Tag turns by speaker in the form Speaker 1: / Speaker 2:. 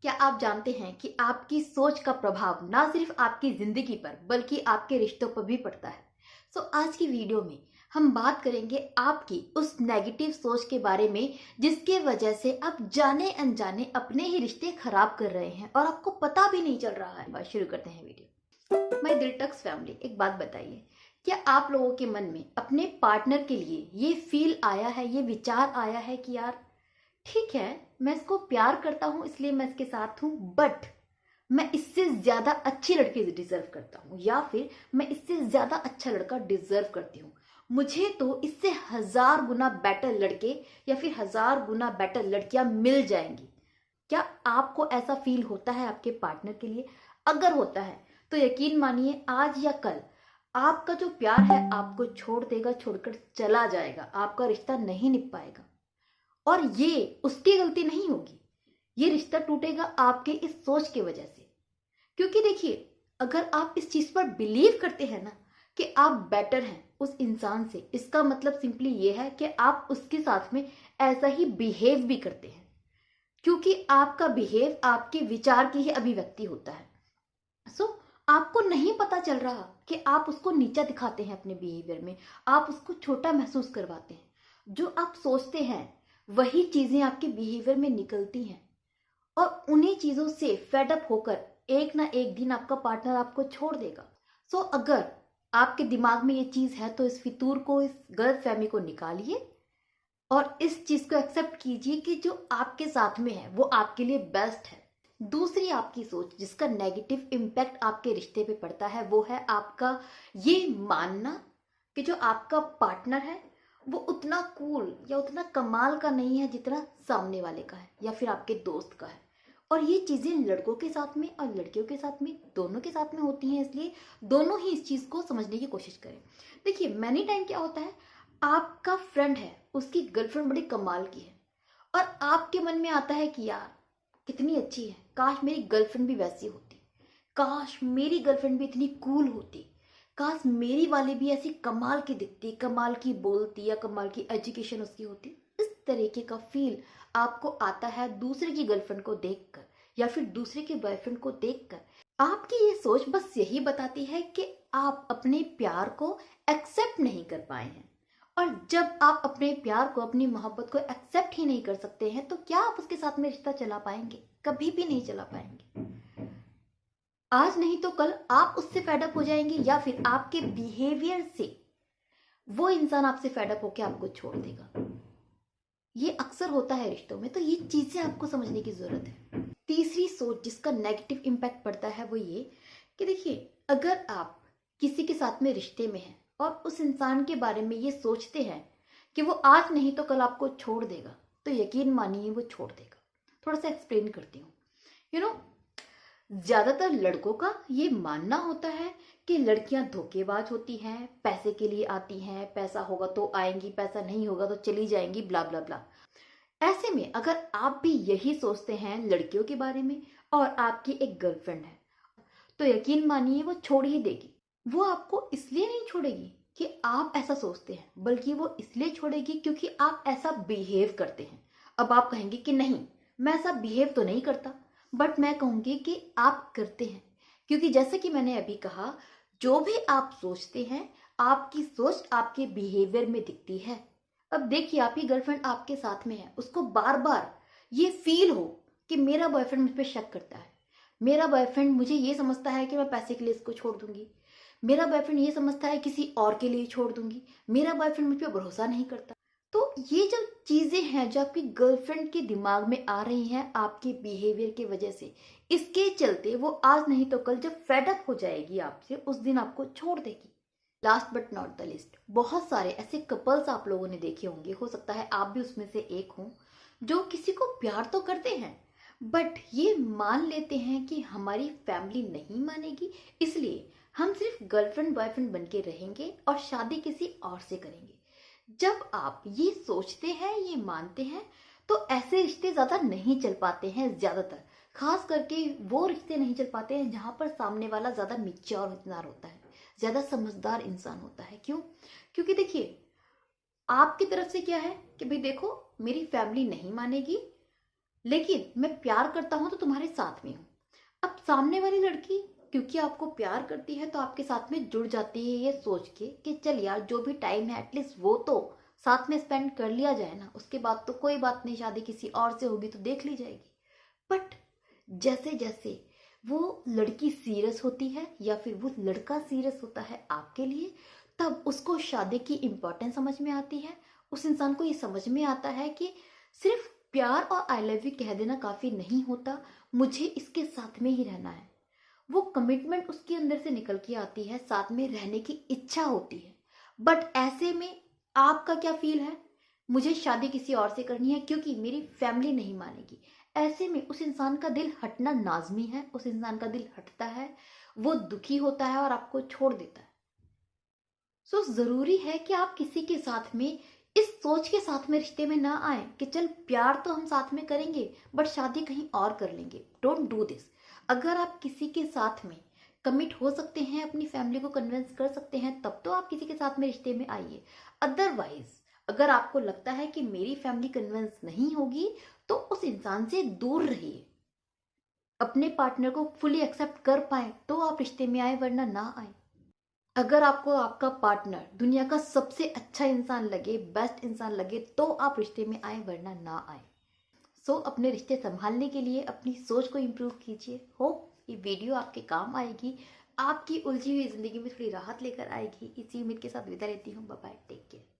Speaker 1: क्या आप जानते हैं कि आपकी सोच का प्रभाव ना सिर्फ आपकी जिंदगी पर बल्कि आपके रिश्तों पर भी पड़ता है। आज की वीडियो में हम बात करेंगे आपकी उस नेगेटिव सोच के बारे में जिसके वजह से आप जाने अनजाने अपने ही रिश्ते खराब कर रहे हैं और आपको पता भी नहीं चल रहा है। शुरू करते हैं वीडियो। माय दिलटक्स फैमिली, एक बात बताइए, क्या आप लोगों के मन में अपने पार्टनर के लिए ये फील आया है, ये विचार आया है कि यार ठीक है, मैं इसको प्यार करता हूं इसलिए मैं इसके साथ हूं, बट मैं इससे ज्यादा अच्छी लड़की डिजर्व करता हूं, या फिर मैं इससे ज्यादा अच्छा लड़का डिजर्व करती हूँ, मुझे तो इससे 1000 गुना बेटर लड़के या फिर 1000 गुना बेटर लड़कियां मिल जाएंगी। क्या आपको ऐसा फील होता है आपके पार्टनर के लिए? अगर होता है तो यकीन मानिए आज या कल आपका जो प्यार है आपको छोड़ देगा, छोड़कर चला जाएगा, आपका रिश्ता नहीं निभ पाएगा। और ये उसकी गलती नहीं होगी, ये रिश्ता टूटेगा आपके इस सोच की वजह से। क्योंकि देखिए, अगर आप इस चीज पर बिलीव करते हैं ना कि आप बेटर हैं उस इंसान से, इसका मतलब सिंपली ये है कि आप उसके साथ में ऐसा ही बिहेव भी करते हैं, क्योंकि आपका बिहेव आपके विचार की ही अभिव्यक्ति होता है। आपको नहीं पता चल रहा कि आप उसको नीचा दिखाते हैं अपने बिहेवियर में, आप उसको छोटा महसूस करवाते हैं। जो आप सोचते हैं वही चीजें आपके बिहेवियर में निकलती हैं, और उन्हीं चीजों से फेड अप होकर एक ना एक दिन आपका पार्टनर आपको छोड़ देगा। अगर आपके दिमाग में ये चीज है तो इस फितूर को, इस गलत फहमी को निकालिए और इस चीज को एक्सेप्ट कीजिए कि जो आपके साथ में है वो आपके लिए बेस्ट है। दूसरी आपकी सोच जिसका नेगेटिव इम्पैक्ट आपके रिश्ते पे पड़ता है वो है आपका ये मानना कि जो आपका पार्टनर है वो उतना कूल या उतना कमाल का नहीं है जितना सामने वाले का है या फिर आपके दोस्त का है। और ये चीजें लड़कों के साथ में और लड़कियों के साथ में, दोनों के साथ में होती हैं, इसलिए दोनों ही इस चीज को समझने की कोशिश करें। देखिए, मैनी टाइम क्या होता है, आपका फ्रेंड है, उसकी गर्लफ्रेंड बड़ी कमाल की है और आपके मन में आता है कि यार कितनी अच्छी है, काश मेरी गर्लफ्रेंड भी वैसी होती, काश मेरी गर्लफ्रेंड भी इतनी कूल होती, काश मेरी वाली भी ऐसी कमाल की दिखती, कमाल की बोलती या कमाल की एजुकेशन उसकी होती। इस तरीके का फील आपको आता है दूसरे की गर्लफ्रेंड को देखकर या फिर दूसरे के बॉयफ्रेंड को देखकर। आपकी ये सोच बस यही बताती है कि आप अपने प्यार को एक्सेप्ट नहीं कर पाए हैं। और जब आप अपने प्यार को, अपनी मोहब्बत को एक्सेप्ट ही नहीं कर सकते हैं तो क्या आप उसके साथ में रिश्ता चला पाएंगे? कभी भी नहीं चला पाएंगे। आज नहीं तो कल आप उससे फेडअप हो जाएंगे या फिर आपके बिहेवियर से वो इंसान आपसे फेडअप होकर आपको छोड़ देगा। ये अक्सर होता है रिश्तों में, तो ये चीजें आपको समझने की जरूरत है। तीसरी सोच जिसका नेगेटिव इम्पैक्ट पड़ता है वो ये कि देखिए, अगर आप किसी के साथ में रिश्ते में हैं और उस इंसान के बारे में ये सोचते हैं कि वो आज नहीं तो कल आपको छोड़ देगा, तो यकीन मानिए वो छोड़ देगा। थोड़ा सा एक्सप्लेन करती हूँ। ज्यादातर लड़कों का ये मानना होता है कि लड़कियां धोखेबाज होती हैं, पैसे के लिए आती हैं, पैसा होगा तो आएंगी, पैसा नहीं होगा तो चली जाएंगी, ब्ला ब्ला ब्ला। ऐसे में अगर आप भी यही सोचते हैं लड़कियों के बारे में और आपकी एक गर्लफ्रेंड है, तो यकीन मानिए वो छोड़ ही देगी। वो आपको इसलिए नहीं छोड़ेगी कि आप ऐसा सोचते हैं, बल्कि वो इसलिए छोड़ेगी क्योंकि आप ऐसा बिहेव करते हैं। अब आप कहेंगे कि नहीं, मैं ऐसा बिहेव तो नहीं करता, बट मैं कहूंगी कि आप करते हैं, क्योंकि जैसे कि मैंने अभी कहा, जो भी आप सोचते हैं आपकी सोच आपके बिहेवियर में दिखती है। अब देखिए, आपकी गर्लफ्रेंड आपके साथ में है, उसको बार बार ये फील हो कि मेरा बॉयफ्रेंड मुझ पर शक करता है, मेरा बॉयफ्रेंड मुझे ये समझता है कि मैं पैसे के लिए इसको छोड़ दूंगी, मेरा बॉयफ्रेंड ये समझता है किसी और के लिए छोड़ दूंगी, मेरा बॉयफ्रेंड मुझ पर भरोसा नहीं करता। तो ये जो चीजें हैं जो आपकी गर्लफ्रेंड के दिमाग में आ रही हैं आपके बिहेवियर की वजह से, इसके चलते वो आज नहीं तो कल जब फेडअप हो जाएगी आपसे, उस दिन आपको छोड़ देगी। Last but not the list, बहुत सारे ऐसे कपल्स आप लोगों ने देखे होंगे, हो सकता है आप भी उसमें से एक हो, जो किसी को प्यार तो करते हैं बट ये मान लेते हैं कि हमारी फैमिली नहीं मानेगी, इसलिए हम सिर्फ गर्लफ्रेंड बॉयफ्रेंड बन के रहेंगे और शादी किसी और से करेंगे। जब आप ये सोचते हैं, ये मानते हैं, तो ऐसे रिश्ते ज्यादा नहीं चल पाते हैं। ज्यादातर खास करके वो रिश्ते नहीं चल पाते हैं जहां पर सामने वाला ज्यादा मिच्योर होता है, ज्यादा समझदार इंसान होता है। क्यों? क्योंकि देखिए, आपकी तरफ से क्या है कि भाई देखो, मेरी फैमिली नहीं मानेगी, लेकिन मैं प्यार करता हूं तो तुम्हारे साथ में हूं। अब सामने वाली लड़की क्योंकि आपको प्यार करती है तो आपके साथ में जुड़ जाती है ये सोच के कि चल यार जो भी टाइम है एटलीस्ट वो तो साथ में स्पेंड कर लिया जाए ना, उसके बाद तो कोई बात नहीं, शादी किसी और से होगी तो देख ली जाएगी। बट जैसे जैसे वो लड़की सीरियस होती है या फिर वो लड़का सीरियस होता है आपके लिए, तब उसको शादी की इम्पोर्टेंस समझ में आती है। उस इंसान को ये समझ में आता है कि सिर्फ प्यार और आई लव यू कह देना काफी नहीं होता, मुझे इसके साथ में ही रहना है। वो कमिटमेंट उसके अंदर से निकल के आती है, साथ में रहने की इच्छा होती है। बट ऐसे में आपका क्या फील है? मुझे शादी किसी और से करनी है क्योंकि मेरी फैमिली नहीं मानेगी। ऐसे में उस इंसान का दिल हटना लाजमी है, उस इंसान का दिल हटता है, वो दुखी होता है और आपको छोड़ देता है। सो जरूरी है कि आप किसी के साथ में इस सोच के साथ में रिश्ते में ना आए कि चल प्यार तो हम साथ में करेंगे बट शादी कहीं और कर लेंगे। Don't do this. अगर आप किसी के साथ में कमिट हो सकते हैं, अपनी फैमिली को कन्विंस कर सकते हैं, तब तो आप किसी के साथ में रिश्ते में आइए। अदरवाइज अगर आपको लगता है कि मेरी फैमिली कन्विंस नहीं होगी तो उस इंसान से दूर रहिए। अपने पार्टनर को फुली एक्सेप्ट कर पाए तो आप रिश्ते में आए, वरना ना आए। अगर आपको आपका पार्टनर दुनिया का सबसे अच्छा इंसान लगे, बेस्ट इंसान लगे, तो आप रिश्ते में आए, वरना ना आए। सो अपने रिश्ते संभालने के लिए अपनी सोच को इम्प्रूव कीजिए। होप ये वीडियो आपके काम आएगी, आपकी उलझी हुई जिंदगी में थोड़ी राहत लेकर आएगी। इसी उम्मीद के साथ विदा लेती हूँ। Bye bye, take care.